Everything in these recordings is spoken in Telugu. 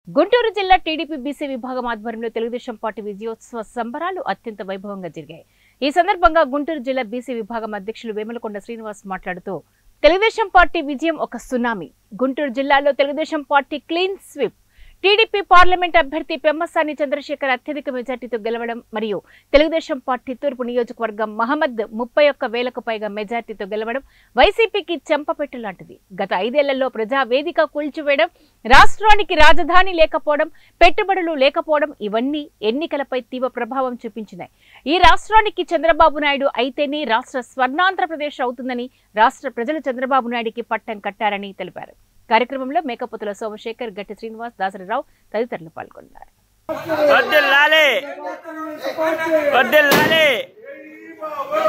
గుంటూరు జిల్లా టీడీపీ బీసీ విభాగం ఆధ్వర్యంలో తెలుగుదేశం పార్టీ విజయోత్సవ సంబరాలు అత్యంత వైభవంగా జరిగాయి. ఈ సందర్భంగా గుంటూరు జిల్లా బీసీ విభాగం అధ్యక్షులు వేములకొండ శ్రీనివాస్ మాట్లాడుతూ తెలుగుదేశం పార్టీ విజయం ఒక సునామీ. గుంటూరు జిల్లాలో Telugu Desam party clean sweep. TDP parliament అభ్యర్థి పెమ్మసాని చంద్రశేఖర్ అత్యధిక మెజార్టీతో గెలవడం మరియు తెలుగుదేశం పార్టీ తూర్పు నియోజకవర్గం మహమ్మద్ 31,000కు పైగా మెజార్టీతో గెలవడం వైసీపీకి చెంపపెట్టు లాంటిది. గత 5 ఏళ్లలో ప్రజావేదిక కూల్చివేయడం, రాష్ట్రానికి రాజధాని లేకపోవడం, పెట్టుబడులు లేకపోవడం ఇవన్నీ ఎన్నికలపై తీవ్ర ప్రభావం చూపించినాయి. ఈ రాష్ట్రానికి చంద్రబాబు నాయుడు అయితేనే రాష్ట్ర స్వర్ణాంధ్రప్రదేశ్ అవుతుందని రాష్ట్ర ప్రజలు చంద్రబాబు నాయుడికి పట్టం కట్టారని తెలిపారు. కార్యక్రమంలో మేకపుతుల సోమశేఖర్, గట్టి శ్రీనివాస్, దాసరిరావు తదితరులు పాల్గొన్నారు.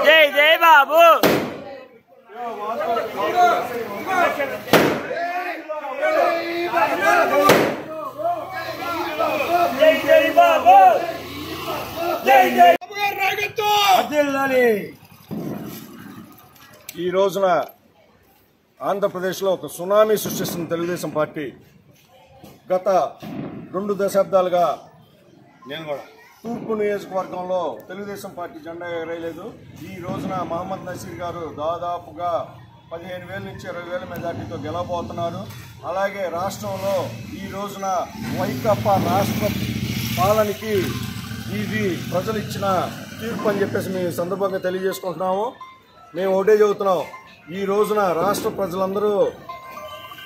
జై జై బాబు. జై జై బాబు. జై జై. ఈ రోజున ఆంధ్రప్రదేశ్లో ఒక సునామీ సృష్టిస్తున్న తెలుగుదేశం పార్టీ గత 2 దశాబ్దాలుగా తూర్పు నియోజకవర్గంలో తెలుగుదేశం పార్టీ జెండా ఎగరేయలేదు. ఈ రోజున మహమ్మద్ నసీర్ గారు దాదాపుగా 15,000 నుంచి 20,000 మెజార్టీతో గెలవబోతున్నారు. అలాగే రాష్ట్రంలో ఈ రోజున వైకాపా రాష్ట్ర పాలనకి ఇది ప్రజలు ఇచ్చిన తీర్పు అని చెప్పేసి మేము సందర్భంగా తెలియజేసుకుంటున్నాము. మేము ఒకటే చెబుతున్నాం, ఈ రోజున రాష్ట్ర ప్రజలందరూ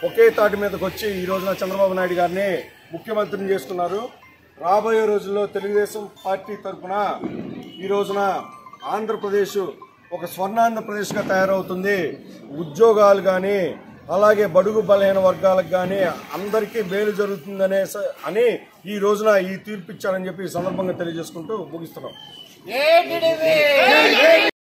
ఒకే తాటి మీదకి వచ్చి ఈ రోజున చంద్రబాబు నాయుడు గారిని ముఖ్యమంత్రిని చేసుకున్నారు. రాబోయే రోజుల్లో తెలుగుదేశం పార్టీ తరఫున ఈ రోజున ఆంధ్రప్రదేశ్ ఒక స్వర్ణాంధ్రప్రదేశ్గా తయారవుతుంది. ఉద్యోగాలు కానీ అలాగే బడుగు బలహీన వర్గాలకు కానీ అందరికీ మేలు జరుగుతుందనే అని ఈ రోజున ఈ తీర్పు ఇచ్చారని చెప్పి ఈ సందర్భంగా తెలియజేసుకుంటూ ముగిస్తున్నాం.